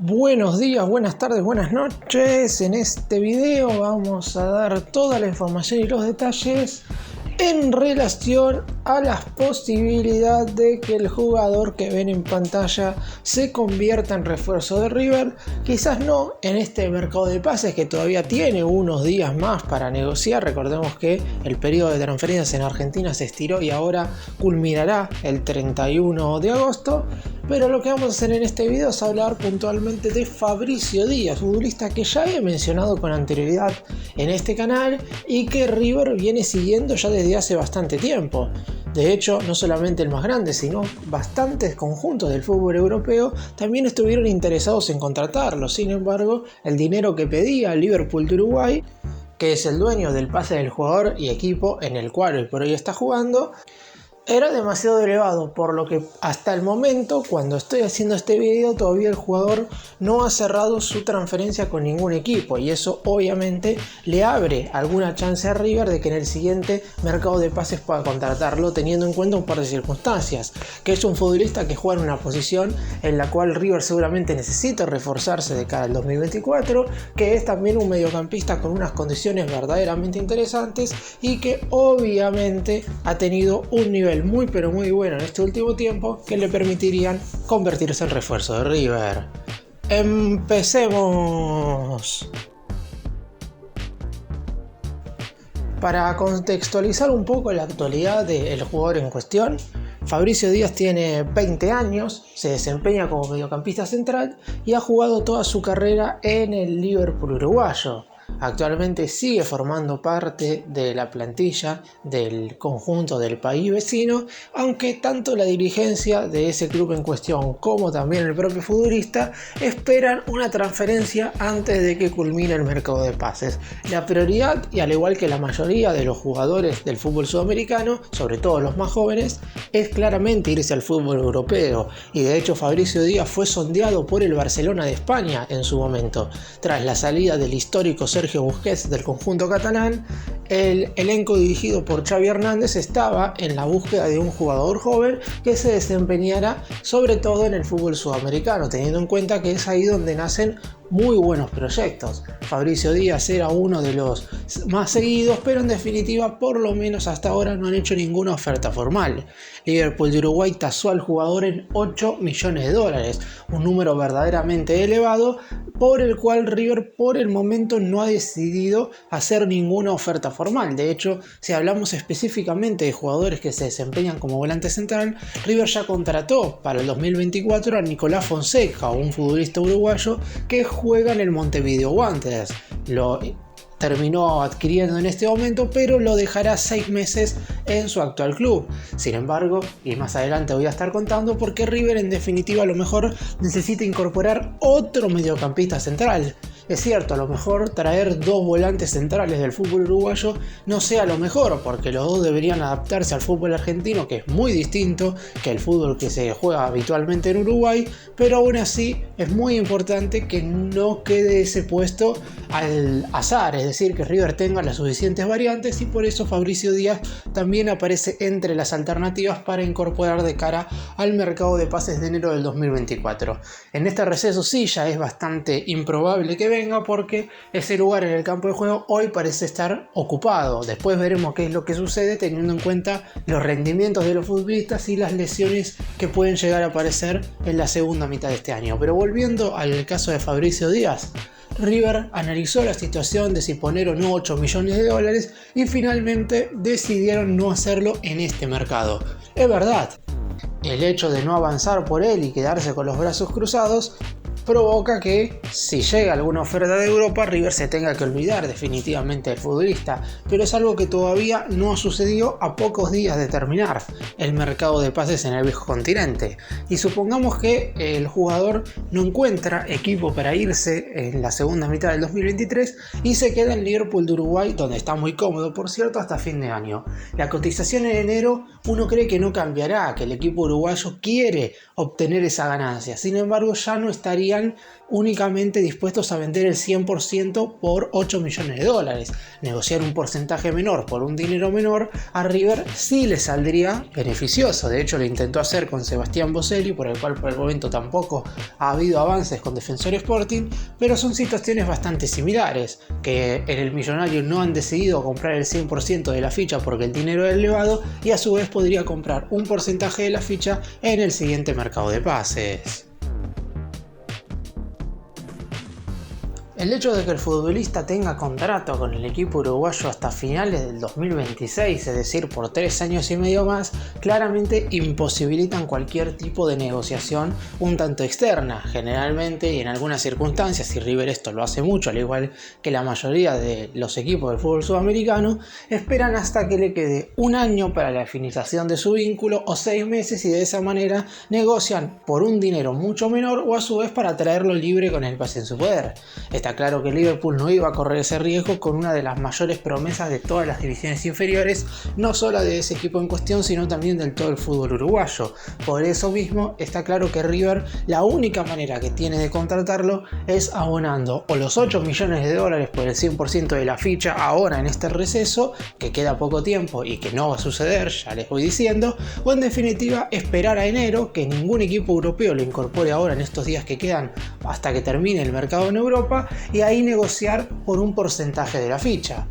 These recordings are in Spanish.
Buenos días, buenas tardes, buenas noches. En este video vamos a dar toda la información y los detalles en relación a las posibilidades de que el jugador que ven en pantalla se convierta en refuerzo de River. Quizás no en este mercado de pases, que todavía tiene unos días más para negociar. Recordemos que el periodo de transferencias en Argentina se estiró y ahora culminará el 31 de agosto. Pero lo que vamos a hacer en este video es hablar puntualmente de Fabricio Díaz, futbolista que ya he mencionado con anterioridad en este canal y que River viene siguiendo ya desde hace bastante tiempo. De hecho, no solamente el más grande, sino bastantes conjuntos del fútbol europeo también estuvieron interesados en contratarlo. Sin embargo, el dinero que pedía el Liverpool de Uruguay, que es el dueño del pase del jugador y equipo en el cual hoy por hoy está jugando, era demasiado elevado, por lo que hasta el momento, cuando estoy haciendo este video, todavía el jugador no ha cerrado su transferencia con ningún equipo, y eso obviamente le abre alguna chance a River de que en el siguiente mercado de pases pueda contratarlo, teniendo en cuenta un par de circunstancias: que es un futbolista que juega en una posición en la cual River seguramente necesita reforzarse de cara al 2024, que es también un mediocampista con unas condiciones verdaderamente interesantes y que obviamente ha tenido un nivel muy pero muy bueno en este último tiempo que le permitirían convertirse en refuerzo de River. ¡Empecemos! Para contextualizar un poco la actualidad del jugador en cuestión, Fabricio Díaz tiene 20 años, se desempeña como mediocampista central y ha jugado toda su carrera en el Liverpool uruguayo. Actualmente sigue formando parte de la plantilla del conjunto del país vecino, aunque tanto la dirigencia de ese club en cuestión como también el propio futbolista esperan una transferencia antes de que culmine el mercado de pases. La prioridad, y al igual que la mayoría de los jugadores del fútbol sudamericano, sobre todo los más jóvenes, es claramente irse al fútbol europeo, y de hecho Fabricio Díaz fue sondeado por el Barcelona de España en su momento. Tras la salida del histórico Sergio Busquets del conjunto catalán, el elenco dirigido por Xavi Hernández estaba en la búsqueda de un jugador joven que se desempeñara sobre todo en el fútbol sudamericano, teniendo en cuenta que es ahí donde nacen muy buenos proyectos. Fabricio Díaz era uno de los más seguidos, pero en definitiva, por lo menos hasta ahora, no han hecho ninguna oferta formal. Liverpool de Uruguay tasó al jugador en $8 millones, un número verdaderamente elevado, por el cual River por el momento no ha decidido hacer ninguna oferta formal. De hecho, si hablamos específicamente de jugadores que se desempeñan como volante central, River ya contrató para el 2024 a Nicolás Fonseca, un futbolista uruguayo que juega en el Montevideo Wanderers. Lo terminó adquiriendo en este momento, pero lo dejará 6 meses en su actual club. Sin embargo, y más adelante voy a estar contando por qué River en definitiva a lo mejor necesita incorporar otro mediocampista central. Es cierto, a lo mejor traer dos volantes centrales del fútbol uruguayo no sea lo mejor, porque los dos deberían adaptarse al fútbol argentino, que es muy distinto que el fútbol que se juega habitualmente en Uruguay, pero aún así es muy importante que no quede ese puesto al azar, es decir, que River tenga las suficientes variantes, y por eso Fabricio Díaz también aparece entre las alternativas para incorporar de cara al mercado de pases de enero del 2024. En este receso sí ya es bastante improbable que venga, porque ese lugar en el campo de juego hoy parece estar ocupado. Después veremos qué es lo que sucede, teniendo en cuenta los rendimientos de los futbolistas y las lesiones que pueden llegar a aparecer en la segunda mitad de este año. Pero volviendo al caso de Fabricio Díaz, River analizó la situación de si poner o no $8 millones y finalmente decidieron no hacerlo en este mercado. Es verdad, el hecho de no avanzar por él y quedarse con los brazos cruzados provoca que, si llega alguna oferta de Europa, River se tenga que olvidar definitivamente del futbolista, pero es algo que todavía no ha sucedido a pocos días de terminar el mercado de pases en el viejo continente. Y supongamos que el jugador no encuentra equipo para irse en la segunda mitad del 2023 y se queda en Liverpool de Uruguay, donde está muy cómodo, por cierto, hasta fin de año. La cotización en enero uno cree que no cambiará, que el equipo uruguayo quiere obtener esa ganancia. Sin embargo, ya no estarían estarían únicamente dispuestos a vender el 100% por 8 millones de dólares. Negociar un porcentaje menor por un dinero menor a River sí le saldría beneficioso. De hecho, lo intentó hacer con Sebastián Boselli, por el cual por el momento tampoco ha habido avances con Defensor Sporting, pero son situaciones bastante similares, que en el Millonario no han decidido comprar el 100% de la ficha porque el dinero es elevado, y a su vez podría comprar un porcentaje de la ficha en el siguiente mercado de pases. El hecho de que el futbolista tenga contrato con el equipo uruguayo hasta finales del 2026, es decir, por 3 años y medio más, claramente imposibilitan cualquier tipo de negociación un tanto externa. Generalmente y en algunas circunstancias, y River esto lo hace mucho, al igual que la mayoría de los equipos del fútbol sudamericano, esperan hasta que le quede un año para la finalización de su vínculo o 6 meses, y de esa manera negocian por un dinero mucho menor o a su vez para traerlo libre con el pase en su poder. Está claro que Liverpool no iba a correr ese riesgo con una de las mayores promesas de todas las divisiones inferiores, no solo de ese equipo en cuestión, sino también del todo el fútbol uruguayo. Por eso mismo está claro que River, la única manera que tiene de contratarlo es abonando o los 8 millones de dólares por el 100% de la ficha ahora en este receso, que queda poco tiempo y que no va a suceder, ya les voy diciendo, o en definitiva esperar a enero, que ningún equipo europeo lo incorpore ahora en estos días que quedan hasta que termine el mercado en Europa, y ahí negociar por un porcentaje de la ficha.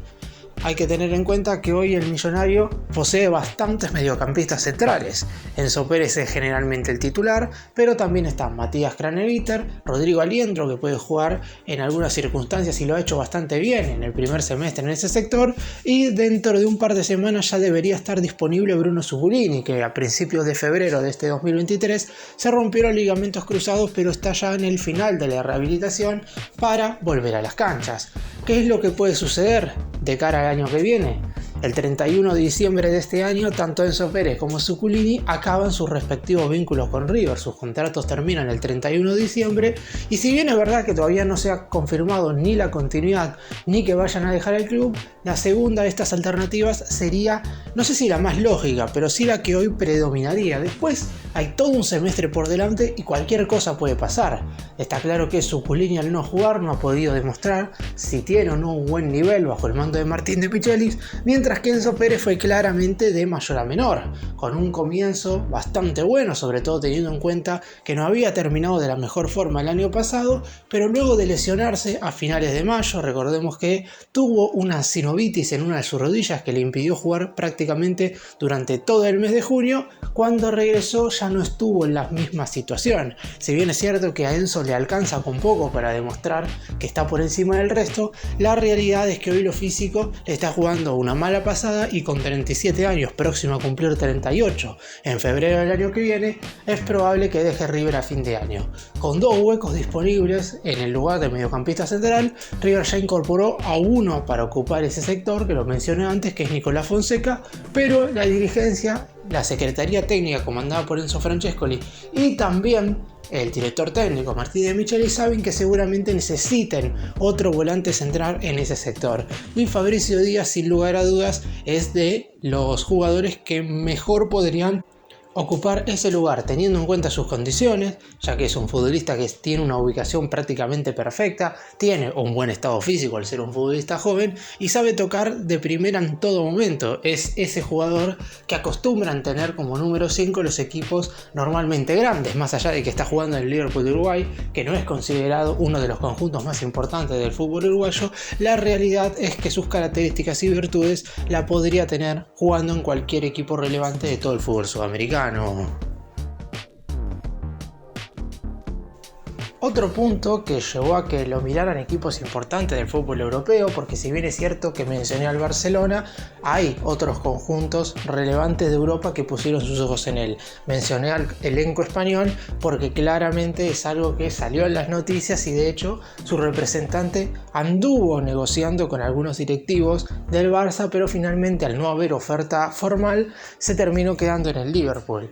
Hay que tener en cuenta que hoy el Millonario posee bastantes mediocampistas centrales. Enzo Pérez es generalmente el titular, pero también están Matías Craneviter, Rodrigo Aliendro, que puede jugar en algunas circunstancias y lo ha hecho bastante bien en el primer semestre en ese sector, y dentro de un par de semanas ya debería estar disponible Bruno Zuculini, que a principios de febrero de este 2023 se rompió los ligamentos cruzados, pero está ya en el final de la rehabilitación para volver a las canchas. ¿Qué es lo que puede suceder de cara al año que viene? El 31 de diciembre de este año, tanto Enzo Pérez como Zuculini acaban sus respectivos vínculos con River. Sus contratos terminan el 31 de diciembre, y si bien es verdad que todavía no se ha confirmado ni la continuidad ni que vayan a dejar el club, la segunda de estas alternativas sería, no sé si la más lógica, pero sí la que hoy predominaría. Después hay todo un semestre por delante y cualquier cosa puede pasar. Está claro que Zuculini, al no jugar, no ha podido demostrar si tiene o no un buen nivel bajo el mando de Martín de Michelis, mientras que Enzo Pérez fue claramente de mayor a menor, con un comienzo bastante bueno, sobre todo teniendo en cuenta que no había terminado de la mejor forma el año pasado, pero luego de lesionarse a finales de mayo, recordemos que tuvo una sinovitis en una de sus rodillas que le impidió jugar prácticamente durante todo el mes de junio. Cuando regresó ya no estuvo en la misma situación. Si bien es cierto que a Enzo le alcanza con poco para demostrar que está por encima del resto, la realidad es que hoy lo físico le está jugando una mala pasada, y con 37 años, próximo a cumplir 38 en febrero del año que viene, es probable que deje River a fin de año. Con 2 huecos disponibles en el lugar de mediocampista central, River ya incorporó a uno para ocupar ese sector que lo mencioné antes, que es Nicolás Fonseca, pero la dirigencia, la Secretaría Técnica comandada por Enzo Francescoli y también el director técnico Martín de Michelis saben que seguramente necesiten otro volante central en ese sector, y Fabricio Díaz, sin lugar a dudas, es de los jugadores que mejor podrían ocupar ese lugar, teniendo en cuenta sus condiciones, ya que es un futbolista que tiene una ubicación prácticamente perfecta, tiene un buen estado físico al ser un futbolista joven y sabe tocar de primera en todo momento. Es ese jugador que acostumbran tener como número 5 los equipos normalmente grandes, más allá de que está jugando en el Liverpool de Uruguay, que no es considerado uno de los conjuntos más importantes del fútbol uruguayo. La realidad es que sus características y virtudes la podría tener jugando en cualquier equipo relevante de todo el fútbol sudamericano. Otro punto que llevó a que lo miraran equipos importantes del fútbol europeo, porque si bien es cierto que mencioné al Barcelona, hay otros conjuntos relevantes de Europa que pusieron sus ojos en él. Mencioné al elenco español porque claramente es algo que salió en las noticias, y de hecho su representante anduvo negociando con algunos directivos del Barça, pero finalmente, al no haber oferta formal, se terminó quedando en el Liverpool.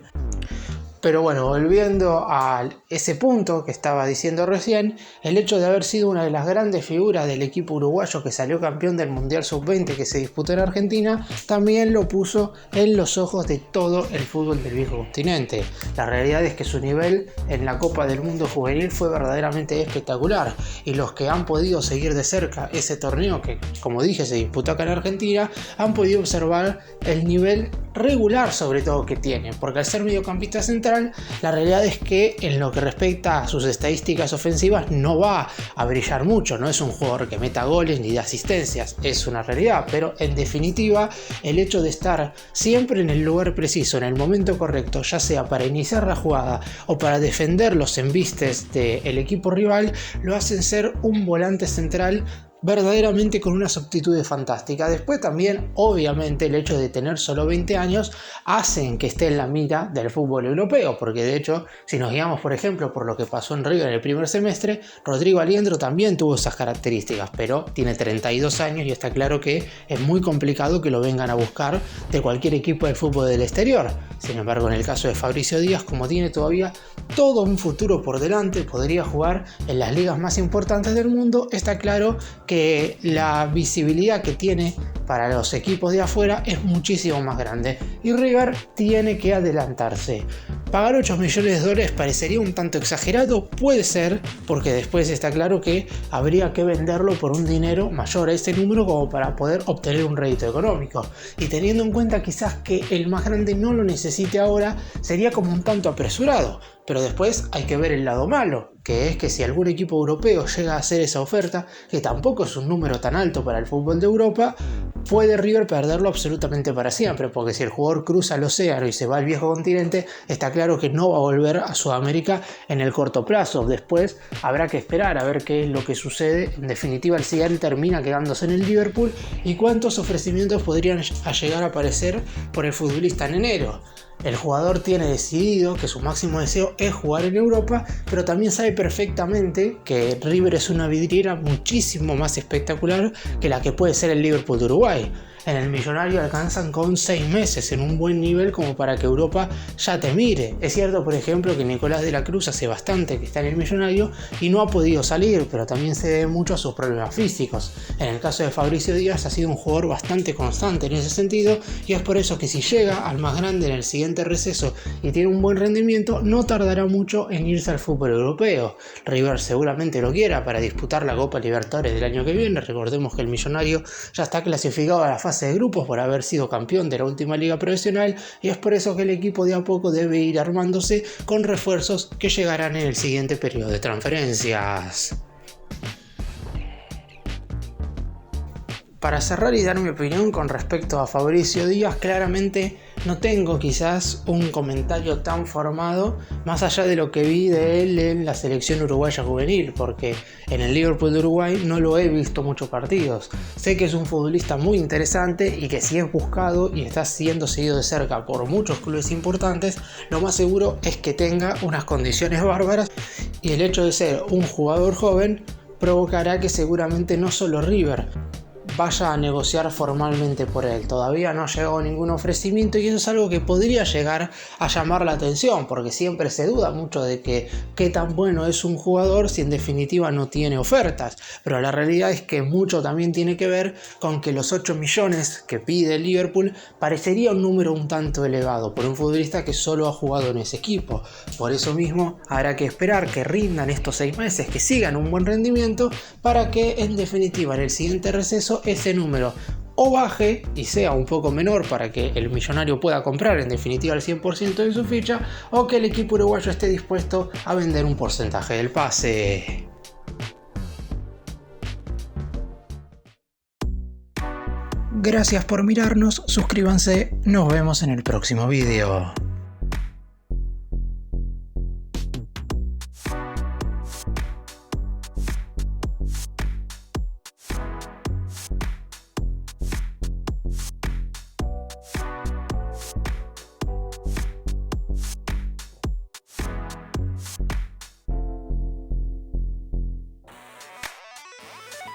Pero bueno, volviendo a ese punto que estaba diciendo recién, el hecho de haber sido una de las grandes figuras del equipo uruguayo que salió campeón del Mundial Sub-20 que se disputó en Argentina, también lo puso en los ojos de todo el fútbol del viejo continente. La realidad es que su nivel en la Copa del Mundo Juvenil fue verdaderamente espectacular, y los que han podido seguir de cerca ese torneo que, como dije, se disputó acá en Argentina, han podido observar el nivel regular sobre todo que tiene, porque al ser mediocampista central, la realidad es que en lo que respecta a sus estadísticas ofensivas no va a brillar mucho, no es un jugador que meta goles ni de asistencias, es una realidad, pero en definitiva el hecho de estar siempre en el lugar preciso, en el momento correcto, ya sea para iniciar la jugada o para defender los embistes del equipo rival, lo hacen ser un volante central verdaderamente con unas aptitudes fantásticas. Después también, obviamente, el hecho de tener solo 20 años hacen que esté en la mira del fútbol europeo, porque de hecho, si nos guiamos por ejemplo por lo que pasó en River en el primer semestre, Rodrigo Aliendro también tuvo esas características, pero tiene 32 años y está claro que es muy complicado que lo vengan a buscar de cualquier equipo del fútbol del exterior. Sin embargo, en el caso de Fabricio Díaz, como tiene todavía todo un futuro por delante, podría jugar en las ligas más importantes del mundo, está claro que la visibilidad que tiene para los equipos de afuera es muchísimo más grande, y River tiene que adelantarse. Pagar $8 millones parecería un tanto exagerado, puede ser, porque después está claro que habría que venderlo por un dinero mayor a ese número como para poder obtener un rédito económico, y teniendo en cuenta quizás que el más grande no lo necesite ahora, sería como un tanto apresurado. Pero después hay que ver el lado malo, que es que si algún equipo europeo llega a hacer esa oferta, que tampoco es un número tan alto para el fútbol de Europa, puede River perderlo absolutamente para siempre, porque si el jugador cruza el océano y se va al viejo continente, está claro que no va a volver a Sudamérica en el corto plazo. Después habrá que esperar a ver qué es lo que sucede. En definitiva, el Seattle termina quedándose en el Liverpool, y cuántos ofrecimientos podrían llegar a aparecer por el futbolista en enero. El jugador tiene decidido que su máximo deseo es jugar en Europa, pero también sabe perfectamente que River es una vidriera muchísimo más espectacular que la que puede ser el Liverpool de Uruguay. En el Millonario alcanzan con 6 meses en un buen nivel como para que Europa ya te mire. Es cierto, por ejemplo, que Nicolás de la Cruz hace bastante que está en el Millonario y no ha podido salir, pero también se debe mucho a sus problemas físicos. En el caso de Fabricio Díaz ha sido un jugador bastante constante en ese sentido, y es por eso que si llega al más grande en el siguiente receso y tiene un buen rendimiento, no tardará mucho en irse al fútbol europeo. River seguramente lo quiera para disputar la Copa Libertadores del año que viene. Recordemos que el Millonario ya está clasificado a la fase de grupos por haber sido campeón de la última liga profesional, y es por eso que el equipo de a poco debe ir armándose con refuerzos que llegarán en el siguiente periodo de transferencias. Para cerrar y dar mi opinión con respecto a Fabricio Díaz, claramente no tengo quizás un comentario tan formado más allá de lo que vi de él en la selección uruguaya juvenil, porque en el Liverpool de Uruguay no lo he visto muchos partidos. Sé que es un futbolista muy interesante y que si es buscado y está siendo seguido de cerca por muchos clubes importantes, lo más seguro es que tenga unas condiciones bárbaras, y el hecho de ser un jugador joven provocará que seguramente no solo River vaya a negociar formalmente por él. Todavía no ha llegado ningún ofrecimiento, y eso es algo que podría llegar a llamar la atención, porque siempre se duda mucho de que qué tan bueno es un jugador si en definitiva no tiene ofertas. Pero la realidad es que mucho también tiene que ver con que los 8 millones que pide el Liverpool parecería un número un tanto elevado por un futbolista que solo ha jugado en ese equipo. Por eso mismo habrá que esperar que rindan estos 6 meses, que sigan un buen rendimiento, para que en definitiva en el siguiente receso ese número o baje y sea un poco menor para que el Millonario pueda comprar en definitiva el 100% de su ficha, o que el equipo uruguayo esté dispuesto a vender un porcentaje del pase. Gracias por mirarnos, suscríbanse, nos vemos en el próximo video.